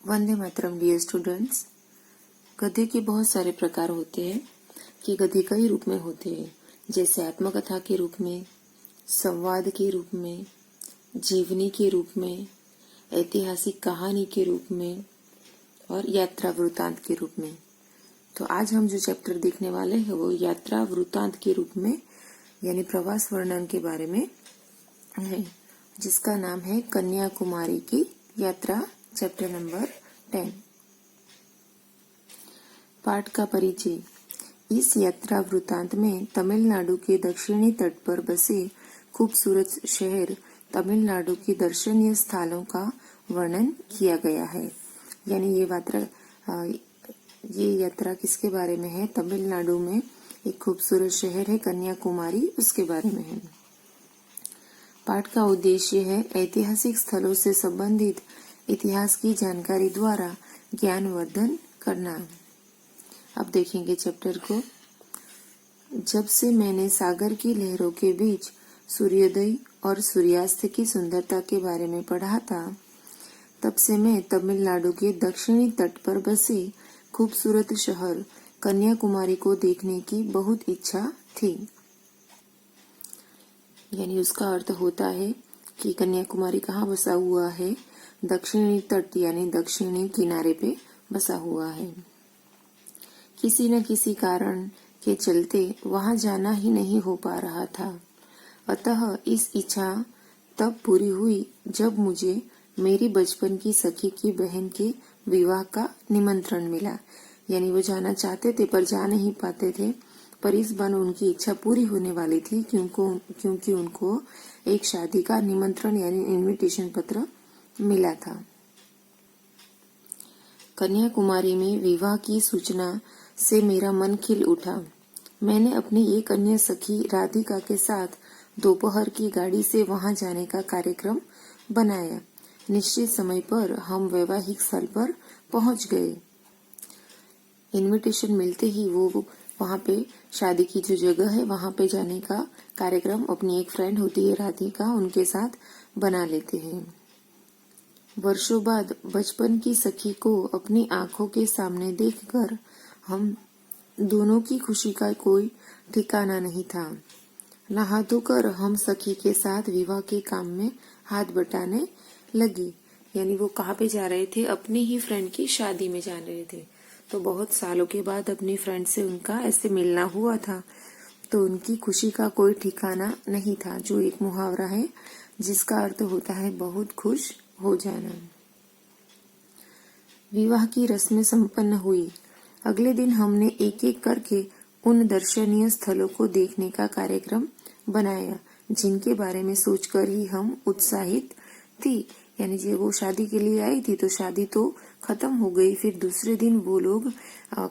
Vande Mataram dear students. गधे के बहुत सारे प्रकार होते हैं कि गधे कई रूप में होते हैं, जैसे आत्मकथा के रूप में, संवाद के रूप में, जीवनी के रूप में, ऐतिहासिक कहानी के रूप में और यात्रा वृतांत के रूप में। तो आज हम जो चैप्टर देखने वाले हैं वो यात्रा वृतांत के रूप में यानी प्रवास वर्णन के बारे में है, जिसका नाम है कन्याकुमारी की यात्रा, चैप्टर नंबर 10। पाठ का परिचय। इस यात्रा वृतांत में तमिलनाडु के दक्षिणी तट पर बसे खूबसूरत शहर तमिलनाडु के दर्शनीय स्थलों का वर्णन किया गया है। यानी ये यात्रा किसके बारे में है? तमिलनाडु में एक खूबसूरत शहर है कन्याकुमारी, उसके बारे में है। पाठ का उद्देश्य है ऐतिहासिक स्थलों से संबंधित इतिहास की जानकारी द्वारा ज्ञानवर्धन करना। अब देखेंगे चैप्टर को। जब से मैंने सागर की लहरों के बीच सूर्योदय और सूर्यास्त की सुंदरता के बारे में पढ़ा था, तब से मैं तमिलनाडु के दक्षिणी तट पर बसे खूबसूरत शहर कन्याकुमारी को देखने की बहुत इच्छा थी। यानी उसका अर्थ होता है कि कन्याकुमारी कहाँ बसा हुआ है? दक्षिणी तट यानी दक्षिणी किनारे पे बसा हुआ है। किसी न किसी कारण के चलते वहां जाना ही नहीं हो पा रहा था। अतः इस इच्छा तब पूरी हुई जब मुझे मेरी बचपन की सखी की बहन के विवाह का निमंत्रण मिला। यानी वो जाना चाहते थे पर जा नहीं पाते थे, पर इस बार उनकी इच्छा पूरी होने वाली थी क्योंकि उनको एक शादी का निमंत्रण यानी इनविटेशन पत्र मिला था। कन्याकुमारी में विवाह की सूचना से मेरा मन खिल उठा। मैंने अपनी एक अन्य सखी राधिका के साथ दोपहर की गाड़ी से वहां जाने का कार्यक्रम बनाया। निश्चित समय पर हम वैवाहिक स्थल पर पहुंच गए। इनविटेशन मिलते ही वो वहां पे शादी की जो जगह है वहां पे जाने का कार्यक्रम अपनी एक फ्रेंड होती है राधिका, उनके साथ बना लेते हैं। वर्षों बाद बचपन की सखी को अपनी आंखों के सामने देखकर हम दोनों की खुशी का कोई ठिकाना नहीं था। नहा धोकर हम सखी के साथ विवाह के काम में हाथ बटाने लगी। यानी वो कहाँ पे जा रहे थे? अपनी ही फ्रेंड की शादी में जा रहे थे। तो बहुत सालों के बाद अपनी फ्रेंड से उनका ऐसे मिलना हुआ था, तो उनकी खुशी का कोई ठिकाना नहीं था, जो एक मुहावरा है जिसका अर्थ होता है बहुत खुश हो जाना। विवाह की रस्में संपन्न हुई। अगले दिन हमने एक एक करके उन दर्शनीय स्थलों को देखने का कार्यक्रम बनाया जिनके बारे में सोचकर ही हम उत्साहित थी। यानी जब वो शादी के लिए आई थी तो शादी तो खत्म हो गई, फिर दूसरे दिन वो लोग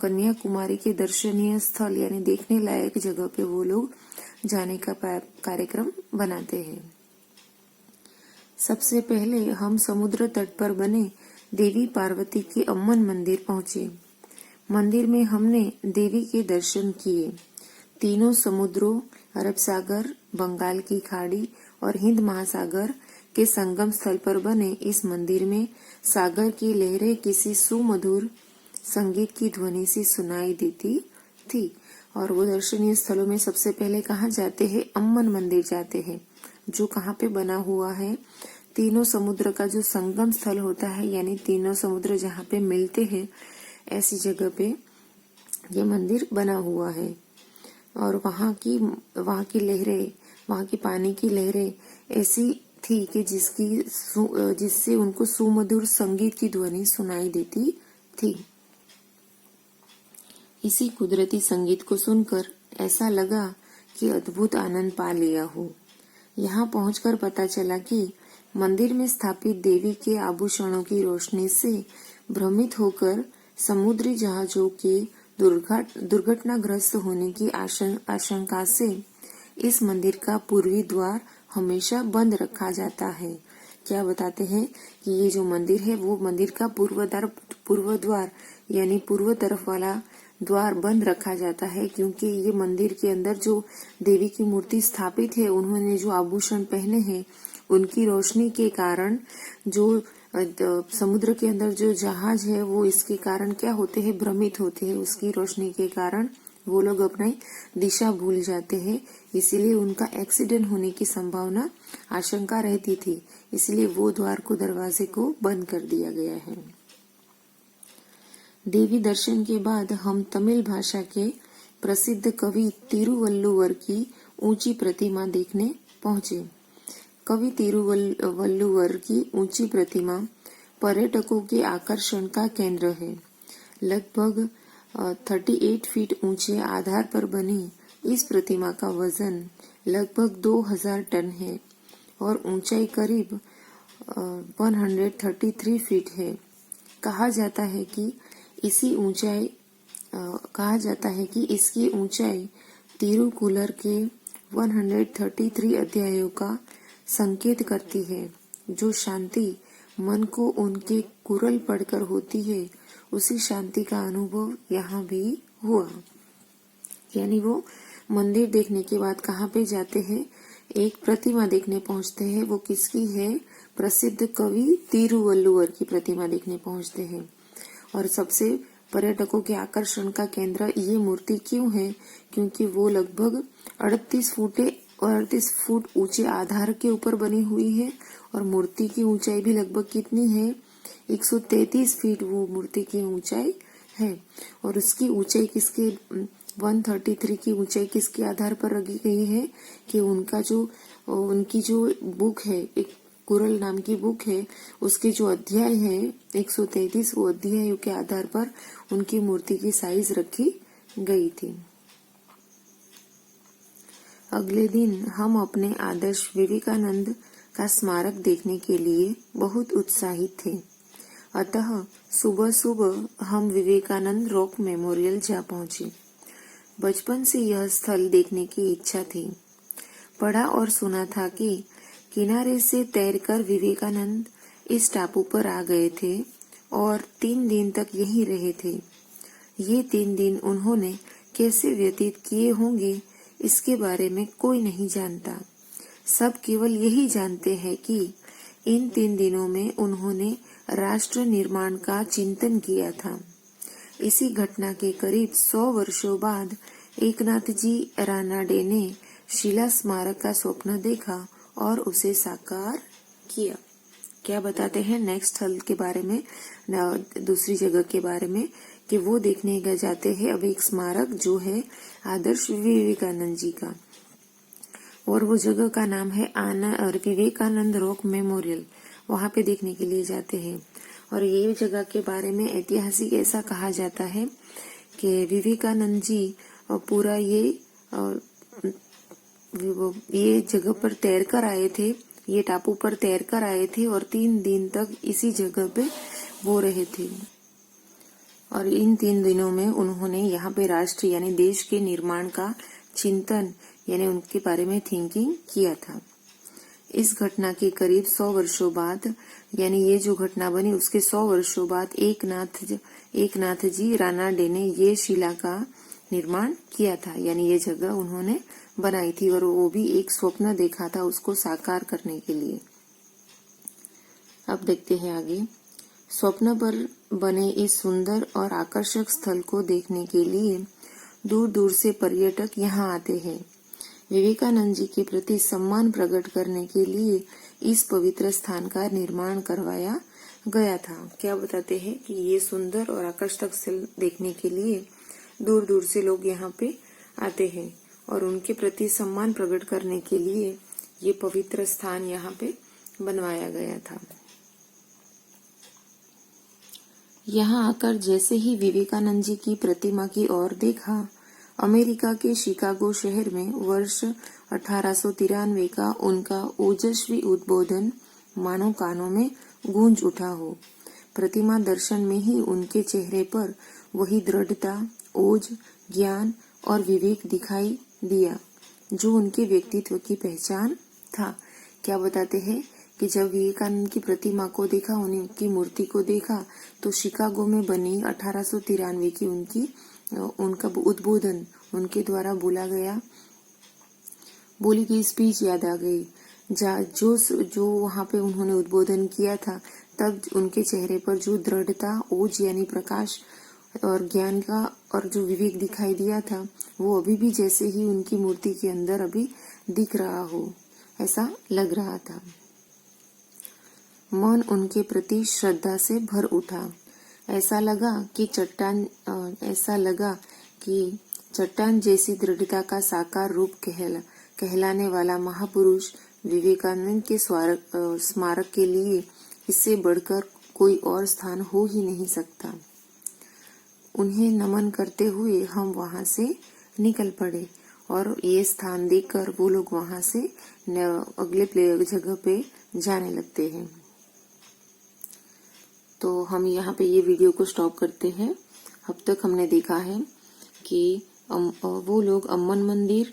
कन्याकुमारी के दर्शनीय स्थल यानी देखने लायक जगह पे वो लोग जाने का कार्यक्रम बनाते हैं। सबसे पहले हम समुद्र तट पर बने देवी पार्वती के अम्मन मंदिर पहुंचे। मंदिर में हमने देवी के दर्शन किए। तीनों समुद्रों अरब सागर, बंगाल की खाड़ी और हिंद महासागर के संगम स्थल पर बने इस मंदिर में सागर की लहरें किसी सुमधुर संगीत की ध्वनि से सुनाई देती थी। और वो दर्शनीय स्थलों में सबसे पहले कहाँ जाते हैं? अम्मन मंदिर जाते हैं, जो कहाँ पे बना हुआ है? तीनों समुद्र का जो संगम स्थल होता है, यानी तीनों समुद्र जहाँ पे मिलते हैं, ऐसी जगह पे ये मंदिर बना हुआ है। और वहाँ की लहरें, वहाँ की पानी की लहरें ऐसी थी कि जिससे उनको सुमधुर संगीत की ध्वनि सुनाई देती थी। इसी कुदरती संगीत को सुनकर ऐसा लगा कि अद्भुत आनंद पा लिया हो। यहाँ पहुंचकर पता चला कि मंदिर में स्थापित देवी के आभूषणों की रोशनी से भ्रमित होकर समुद्री जहाजों के दुर्घटनाग्रस्त होने की आशंका से इस मंदिर का पूर्वी द्वार हमेशा बंद रखा जाता है। क्या बताते हैं कि ये जो मंदिर है वो मंदिर का पूर्व द्वार यानी पूर्व तरफ वाला द्वार बंद रखा जाता है, क्योंकि ये मंदिर के अंदर जो देवी की मूर्ति स्थापित है, उन्होंने जो आभूषण पहने हैं उनकी रोशनी के कारण जो समुद्र के अंदर जो जहाज है वो इसके कारण क्या होते हैं, भ्रमित होते हैं। उसकी रोशनी के कारण वो लोग अपनी दिशा भूल जाते हैं, इसीलिए उनका एक्सीडेंट होने की संभावना, आशंका रहती थी। इसलिए वो द्वार को, दरवाजे को बंद कर दिया गया है। देवी दर्शन के बाद हम तमिल भाषा के प्रसिद्ध कवि तिरुवल्लुवर की ऊंची प्रतिमा देखने पहुंचे। कवि तिरुवल्लुवर की ऊंची प्रतिमा पर्यटकों के आकर्षण का केंद्र है। लगभग 38 फीट ऊंचे आधार पर बनी इस प्रतिमा का वजन लगभग 2000 टन है और ऊंचाई करीब 133 फीट है। कहा जाता है कि इसकी ऊंचाई तिरुकुलर के 133 अध्यायों का संकेत करती है। जो शांति मन को उनके कुरल पढ़कर होती है, उसी शांति का अनुभव यहाँ भी हुआ। यानी वो मंदिर देखने के बाद कहाँ पे जाते हैं, एक प्रतिमा देखने पहुंचते हैं। वो किसकी है, प्रसिद्ध कवि तिरुवल्लुवर की प्रतिमा देखने पहुंचते हैं। और सबसे पर्यटकों के आकर्षण का केंद्र ये मूर्ति क्यों है, क्योंकि वो लगभग 38 फुट ऊंचे आधार के ऊपर बनी हुई है और मूर्ति की ऊंचाई भी लगभग कितनी है, 133 फीट वो मूर्ति की ऊंचाई है। और उसकी ऊंचाई किसके 133 की ऊंचाई किसके आधार पर रखी गई है कि उनकी जो बुक है, एक कुरल नाम की बुक है, उसके जो अध्याय है 133, वो अध्यायों के आधार पर उनकी मूर्ति की साइज रखी गई थी। अगले दिन हम अपने आदर्श विवेकानंद का स्मारक देखने के लिए बहुत उत्साहित थे। अतः सुबह सुबह हम विवेकानंद रॉक मेमोरियल जा पहुंचे। बचपन से यह स्थल देखने की इच्छा थी। पढ़ा और सुना था कि किनारे से तैरकर विवेकानंद इस टापू पर आ गए थे और 3 दिन तक यहीं रहे थे। ये 3 दिन उन्होंने कैसे व्यतीत किए होंगे, इसके बारे में कोई नहीं जानता। सब केवल यही जानते हैं कि इन 3 दिनों में उन्होंने राष्ट्र निर्माण का चिंतन किया था। इसी घटना के करीब 100 वर्षों बाद एकनाथ जी रानाडे ने शिला स्मारक का स्वप्न देखा और उसे साकार किया। क्या बताते हैं नेक्स्ट स्थल के बारे में, दूसरी जगह के बारे में, कि वो देखने गए जाते हैं अब एक स्मारक जो है आदर्श विवेकानंद जी का, और वो जगह का नाम है विवेकानंद रॉक मेमोरियल। वहां पे देखने के लिए जाते हैं। और ये जगह के बारे में ऐतिहासिक ऐसा कहा जाता है कि विवेकानंद जी पूरा ये जगह पर तैरकर आए थे, ये टापू पर तैरकर आए थे और 3 दिन तक इसी जगह पे वो रहे थे। और इन 3 दिनों में उन्होंने यहाँ पे राष्ट्र यानी देश के निर्माण का चिंतन यानी उनके बारे में थिंकिंग किया था। इस घटना के करीब 100 वर्षों बाद, यानी ये जो घटना बनी उसके 100 वर्षों बाद एकनाथ जी रानाडे ने ये शिला का निर्माण किया था, यानी ये जगह उन्होंने बनाई थी और वो भी एक स्वप्न देखा था उसको साकार करने के लिए। अब देखते हैं आगे। स्वप्न पर बने इस सुंदर और आकर्षक स्थल को देखने के लिए दूर दूर से पर्यटक यहाँ आते हैं। विवेकानंद जी के प्रति सम्मान प्रकट करने के लिए इस पवित्र स्थान का निर्माण करवाया गया था। क्या बताते हैं कि ये सुंदर और आकर्षक स्थल देखने के लिए दूर दूर से लोग यहाँ पे आते हैं और उनके प्रति सम्मान प्रकट करने के लिए ये पवित्र स्थान यहाँ पे बनवाया गया था। यहाँ आकर जैसे ही विवेकानंद जी की प्रतिमा की ओर देखा, अमेरिका के शिकागो शहर में वर्ष 1893 का उनका ओजस्वी उद्बोधन मानो कानों में गूंज उठा हो। प्रतिमा दर्शन में ही उनके चेहरे पर वही दृढ़ता, ओज, ज्ञान और विवेक दिखाई दिया जो उनके व्यक्तित्व की पहचान था। क्या बताते हैं कि जब विवेकानंद की प्रतिमा को देखा, उनकी मूर्ति को देखा, तो शिकागो में बनी 1893 की उनका उद्बोधन उनके द्वारा बोली गई स्पीच याद आ गई। जो वहां पे उन्होंने उद्बोधन किया था, तब उनके चेहरे पर जो दृढ़ता, ओज यानी प्रकाश और ज्ञान का और जो विवेक दिखाई दिया था, वो अभी भी जैसे ही उनकी मूर्ति के अंदर अभी दिख रहा हो, ऐसा लग रहा था। मन उनके प्रति श्रद्धा से भर उठा। ऐसा लगा कि चट्टान जैसी दृढ़ता का साकार रूप कहलाने वाला महापुरुष विवेकानंद के स्मारक के लिए इससे बढ़कर कोई और स्थान हो ही नहीं सकता। उन्हें नमन करते हुए हम वहां से निकल पड़े और ये स्थान देखकर वो लोग वहां से अगले जगह पे जाने लगते हैं। तो हम यहाँ पे ये वीडियो को स्टॉप करते हैं। अब तक हमने देखा है कि वो लोग अम्मन मंदिर,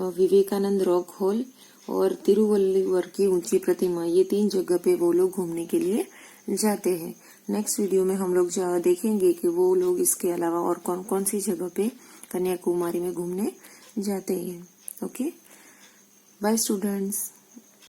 विवेकानंद रॉक हॉल और तिरुवल्लुवर की ऊंची प्रतिमा, ये 3 जगह पे वो लोग घूमने के लिए जाते हैं। नेक्स्ट वीडियो में हम लोग देखेंगे कि वो लोग इसके अलावा और कौन कौन सी जगह पे कन्याकुमारी में घूमने जाते हैं। Okay, bye students.